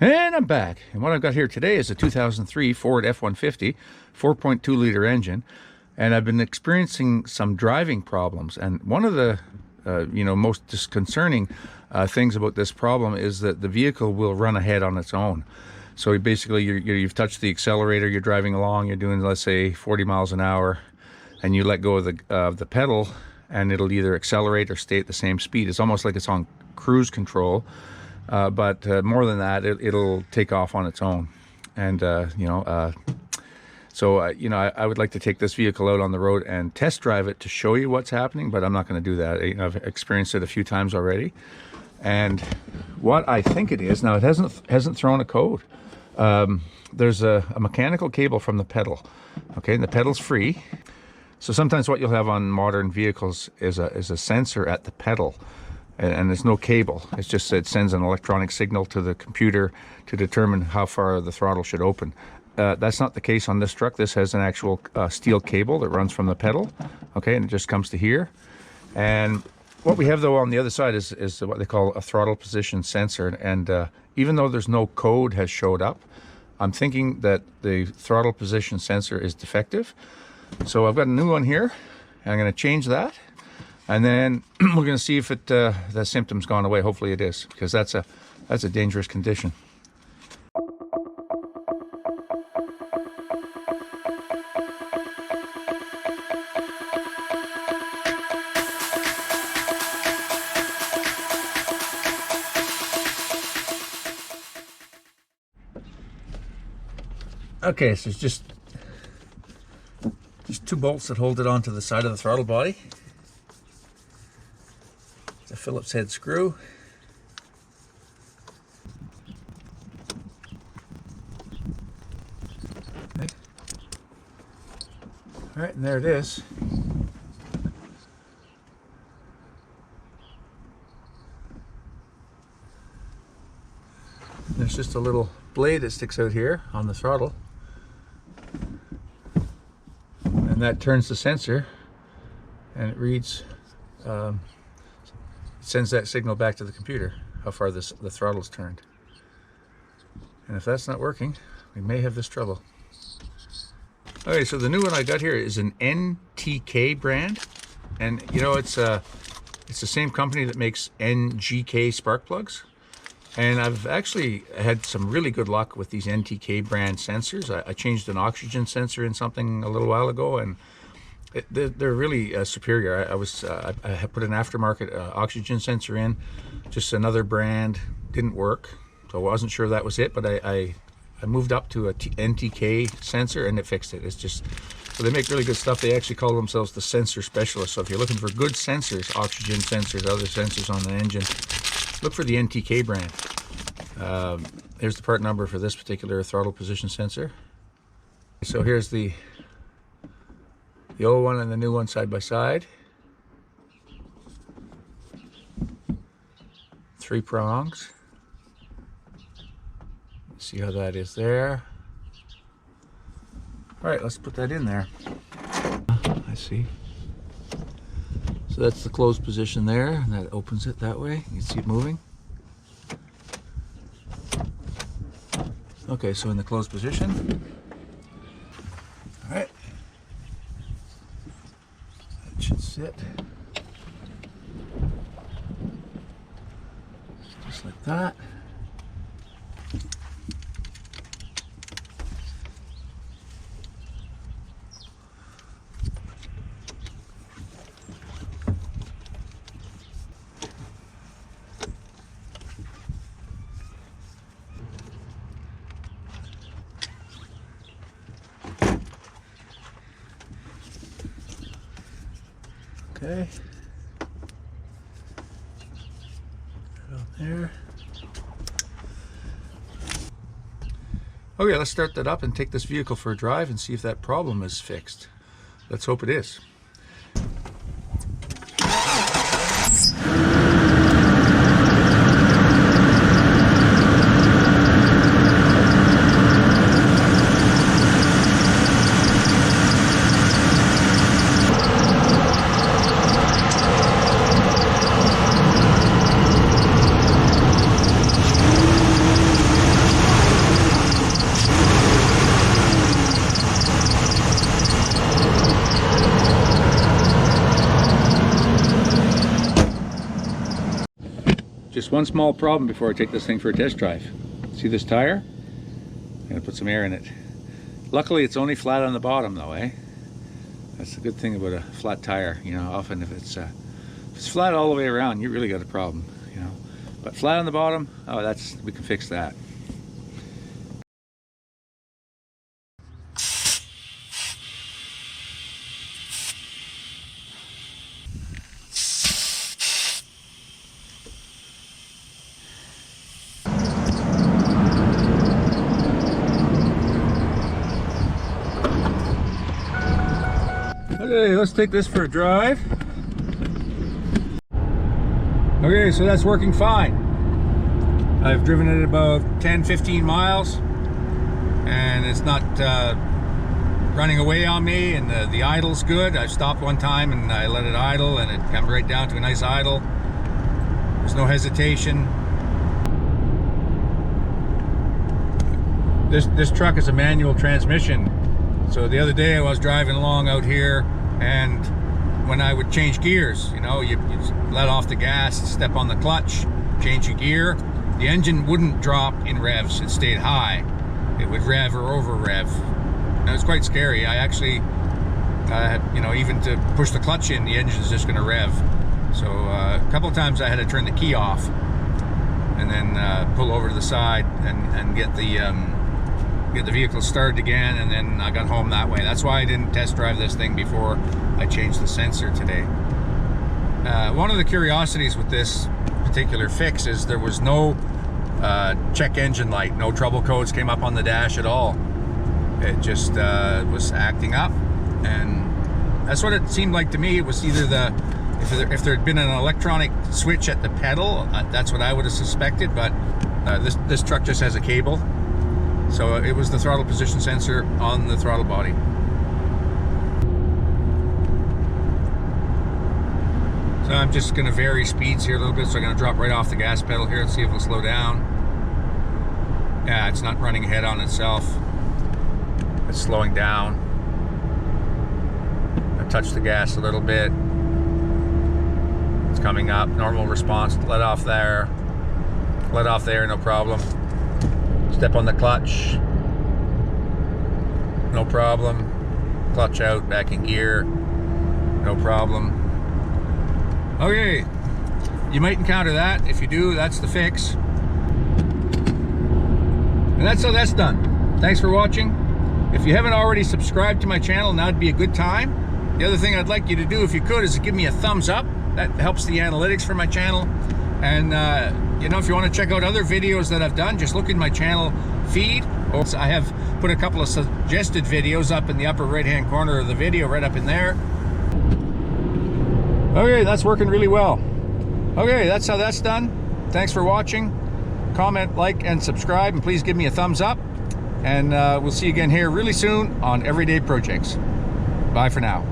And I'm back. And what I've got here today is a 2003 Ford F-150 4.2 liter engine. And I've been experiencing some driving problems. And one of the most disconcerting things about this problem is that the vehicle will run ahead on its own. So basically you've touched the accelerator, you're driving along, you're doing, let's say, 40 miles an hour, and you let go of the pedal, and it'll either accelerate or stay at the same speed. It's almost like it's on cruise control. But more than that, it'll take off on its own. And, I would like to take this vehicle out on the road and test drive it to show you what's happening, but I'm not going to do that. I've experienced it a few times already. And what I think it is, now it hasn't thrown a code. There's a mechanical cable from the pedal, okay, and the pedal's free. So sometimes what you'll have on modern vehicles is a sensor at the pedal. And there's no cable. It's just it sends an electronic signal to the computer to determine how far the throttle should open. That's not the case on this truck. This has an actual steel cable that runs from the pedal, okay, and it just comes to here. And what we have though on the other side is what they call a throttle position sensor. And even though there's no code has showed up, I'm thinking that the throttle position sensor is defective. So I've got a new one here, and I'm going to change that. And then we're going to see if the symptom's gone away. Hopefully it is, because that's a dangerous condition. Okay, so it's just two bolts that hold it onto the side of the throttle body. The Phillips head screw. Okay. All right, and there it is. There's just a little blade that sticks out here on the throttle, and that turns the sensor, and it reads. Sends that signal back to the computer, how far the throttle's turned. And if that's not working, we may have this trouble. Okay, so the new one I got here is an NTK brand. And you know, it's the same company that makes NGK spark plugs. And I've actually had some really good luck with these NTK brand sensors. I changed an oxygen sensor in something a little while ago, and they're really superior. I had put an aftermarket oxygen sensor in, just another brand, didn't work, so I wasn't sure that was it. But I moved up to a NTK sensor, and it fixed it. It's just, so they make really good stuff. They actually call themselves the sensor specialist. So if you're looking for good sensors, oxygen sensors, other sensors on the engine, look for the NTK brand. Here's the part number for this particular throttle position sensor. So here's the old one and the new one side by side. 3 prongs. See how that is there. All right, let's put that in there. I see. So that's the closed position there, and that opens it that way. You can see it moving. Okay, so in the closed position. All right. Should sit just like that. Okay, down there. Okay, let's start that up and take this vehicle for a drive and see if that problem is fixed. Let's hope it is. Just one small problem before I take this thing for a test drive. See this tire? I'm gonna put some air in it. Luckily it's only flat on the bottom though, eh? That's the good thing about a flat tire. You know, often if it's flat all the way around, you really got a problem, you know. But flat on the bottom, oh, we can fix that. Okay, let's take this for a drive. Okay, so that's working fine. I've driven it about 10-15 miles and it's not running away on me, and the idle's good. I've stopped one time and I let it idle and it came right down to a nice idle. There's no hesitation. This truck is a manual transmission. So the other day I was driving along out here, and when I would change gears, you know, you let off the gas, step on the clutch, change your gear, the engine wouldn't drop in revs, it stayed high. It would rev or over rev. And it was quite scary. I actually, you know, even to push the clutch in, the engine's just gonna rev. So a couple of times I had to turn the key off and then pull over to the side and get the vehicle started again, and then I got home that way. That's why I didn't test drive this thing before I changed the sensor today. One of the curiosities with this particular fix is there was no check engine light, no trouble codes came up on the dash at all. It just was acting up, and that's what it seemed like to me. It was either if there had been an electronic switch at the pedal, that's what I would have suspected, but this truck just has a cable. So it was the throttle position sensor on the throttle body. So I'm just going to vary speeds here a little bit. So I'm going to drop right off the gas pedal here and see if it'll slow down. Yeah, it's not running ahead on itself. It's slowing down. I touched the gas a little bit. It's coming up. Normal response. Let off there. Let off there, no problem. Step on the clutch, no problem. Clutch out, back in gear, no problem. Okay, you might encounter that. If you do, that's the fix. And that's how that's done. Thanks for watching. If you haven't already subscribed to my channel, now'd be a good time. The other thing I'd like you to do, if you could, is to give me a thumbs up. That helps the analytics for my channel. And you know, if you want to check out other videos that I've done, just look in my channel feed. I have put a couple of suggested videos up in the upper right hand corner of the video, right up in there. Okay, that's working really well. Okay, that's how that's done. Thanks for watching. Comment, like, and subscribe, and please give me a thumbs up. And we'll see you again here really soon on Everyday Projects. Bye for now.